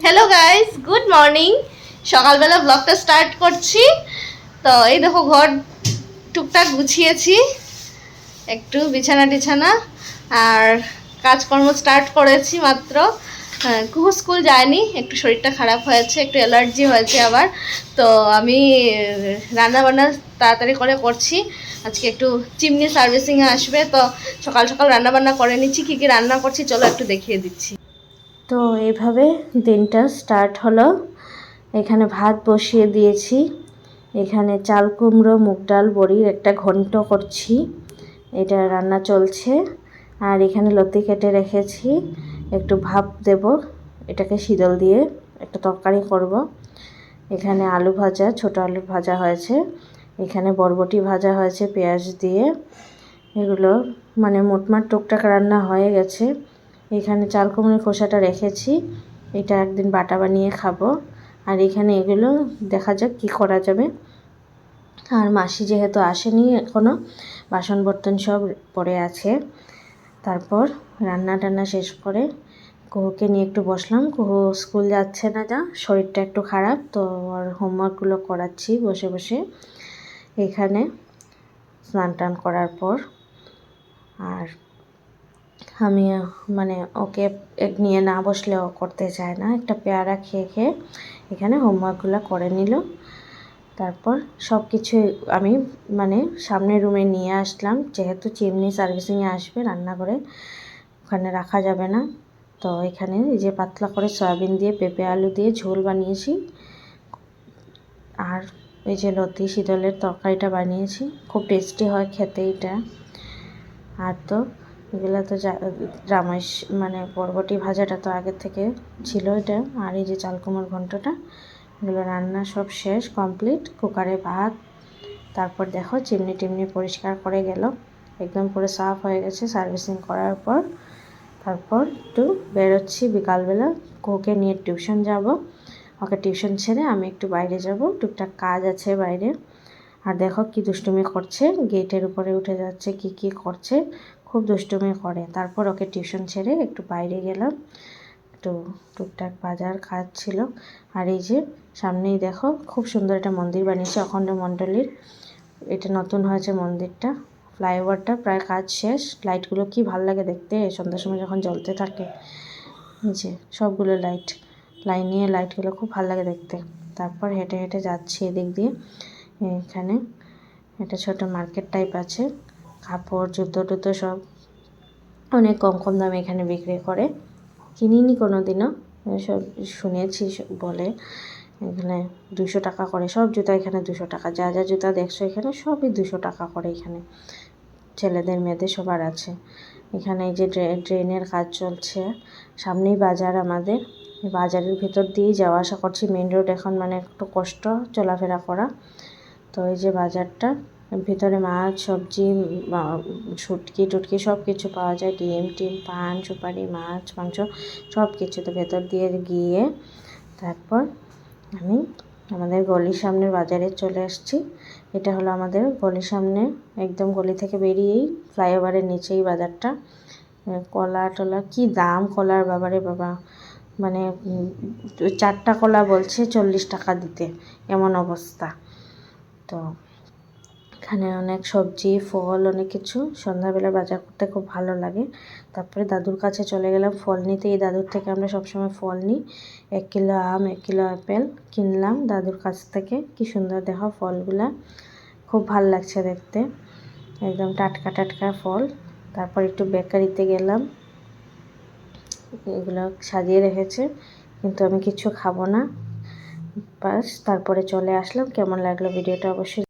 Hello guys, good morning. সকালবেলা ব্লগটা start করছি। তো এই দেখো ঘর টুকটাক গুছিয়েছি, একটু বিছানা টিছানা আর কাজকর্ম স্টার্ট করেছি মাত্র। কুহু স্কুল যায়নি, একটু শরীরটা খারাপ হয়েছে, একটু অ্যালার্জি হয়েছে আবার। তো আমি রান্না বান্না তাড়াতাড়ি করে করছি। আজকে একটু চিমনি সার্ভিসিংয়ে আসবে, তো সকাল সকাল রান্না বান্না করে নিচ্ছি। কী কী রান্না করছি চলো একটু দেখিয়ে দিচ্ছি। তো এইভাবে দিনটা স্টার্ট হলো। এখানে ভাত বসিয়ে দিয়েছি, এখানে চাল কুমড়ো মুগ ডাল বড়ির একটা ঘন্ট করছি, এটা রান্না চলছে। আর এখানে লতি কেটে রেখেছি, একটু ভাপ দেব, এটাকে শীতল দিয়ে একটা তরকারি করব। এখানে আলু ভাজা, ছোট আলু ভাজা হয়েছে, এখানে বরবটি ভাজা হয়েছে পেঁয়াজ দিয়ে। এগুলো মানে মোটমাট টুকটাক রান্না হয়ে গেছে। এখানে চাল কুমড়োর খোসাটা রেখেছি, এটা একদিন বাটা বানিয়ে খাবো। আর এখানে এগুলো দেখা যাক কি করা যাবে। আর মাসি যেহেতু আসেনি এখনও, বাসন বর্তন সব পড়ে আছে। তারপর রান্না টান্না শেষ করে কুহুকে নিয়ে একটু বসলাম। কুহু স্কুল যাচ্ছে না, যা শরীরটা একটু খারাপ, তো ওর হোমওয়ার্কগুলো করাচ্ছি বসে বসে এখানে স্নান টান করার পর। আর আমি মানে ওকে নিয়ে না বসলেও করতে চায় না, একটা পেয়ারা খেয়ে খেয়ে এখানে হোমওয়ার্কগুলো করে নিল। তারপর সব কিছু আমি মানে সামনের রুমে নিয়ে আসলাম, যেহেতু চিমনি সার্ভিসিংয়ে আসবে রান্নাঘরে ওখানে রাখা যাবে না। তো এখানে এই যে পাতলা করে সয়াবিন দিয়ে পেঁপে আলু দিয়ে ঝোল বানিয়েছি, আর এই যে লতি শীতলের তরকারিটা বানিয়েছি, খুব টেস্টি হয় খেতে এটা। আর তো এগুলো তো রামাইশ মানে বরবটি ভাজাটা তো আগের থেকে ছিল এটা। আর এই যে চাল কুমড়োর ঘন্টটা, এগুলো রান্না সব শেষ কমপ্লিট। কুকারে ভাত, তারপর দেখো চিমনি টিমনি পরিষ্কার করে গেল, একদম পুরো সাফ হয়ে গেছে সার্ভিসিং করার পর। তারপর একটু বেরোচ্ছি বিকালবেলা, কোকে নিয়ে টিউশন যাব। ওকে টিউশন ছেড়ে আমি একটু বাইরে যাব, টুকটাক কাজ আছে বাইরে। আর দেখো কি দুষ্টুমি করছে, গেটের উপরে উঠে যাচ্ছে, কি করছে, খুব দুষ্টুমি করে। তারপর ওকে টিউশন ছেড়ে একটু বাইরে গেলাম, একটু টুকটাক বাজার কাজ ছিল। আর এই যে সামনেই দেখো খুব সুন্দর একটা মন্দির বানিয়েছে অখণ্ড মণ্ডলীর, এটা নতুন হয়েছে মন্দিরটা। ফ্লাইওভারটা প্রায় কাজ শেষ, লাইটগুলো কি ভাল লাগে দেখতে সন্ধ্যার সময় যখন জ্বলতে থাকে। এই যে সবগুলো লাইন নিয়ে লাইটগুলো খুব ভালো লাগে দেখতে। তারপর হেঁটে হেঁটে যাচ্ছি এদিক দিয়ে। এখানে একটা ছোট মার্কেট টাইপ আছে, কাপড় জুতো টুতো সব অনেক কম কম দামে এখানে বিক্রি করে, কিনিনি কোনো দিনও, সব শুনেছি বলে। এখানে 200 টাকা করে সব জুতা, এখানে 200 টাকা, যা যা জুতা দেখছো এখানে সবই 200 টাকা করে। এখানে ছেলেদের মেয়েদের সবার আছে। এখানে এই যে ড্রেনের কাজ চলছে, সামনেই বাজার আমাদের, বাজারের ভিতর দিয়েই যাওয়া আসা করছি। মেন রোড এখন মানে একটু কষ্ট চলাফেরা করা। তো এই যে বাজারটা, ভিতরে মাছ সবজি শুটকি টুটকি সব কিছু পাওয়া যায়, ডিম টিম পান সুপারি মাছ মাংস সব কিছু। তো ভেতর দিয়ে গিয়ে তারপর আমি আমাদের গলির সামনের বাজারে চলে আসছি। এটা হলো আমাদের গলির সামনে, একদম গলি থেকে বেরিয়েই ফ্লাইওভারের নিচেই বাজারটা। কলা টলা কি দাম কলার, বাবারে বাবা, মানে 4টা কলা বলছে 40 টাকা দিতে, এমন অবস্থা। তো এখানে অনেক সবজি ফল অনেক কিছু, সন্ধ্যাবেলা বাজার করতে খুব ভালো লাগে। তারপরে দাদুর কাছে চলে গেলাম ফল নিতে, এই দাদুর থেকে আমরা সবসময় ফল নিই। 1 কিলো আম 1 কিলো আপেল কিনলাম দাদুর কাছ থেকে। কি সুন্দর দেখো ফলগুলা, খুব ভাল লাগছে দেখতে, একদম টাটকা টাটকা ফল। তারপর একটু বেকারিতে গেলাম, এগুলো সাজিয়ে রেখেছে কিন্তু আমি কিছু খাবো না, বাস তারপরে চলে আসলাম। কেমন লাগলো ভিডিওটা অবশ্যই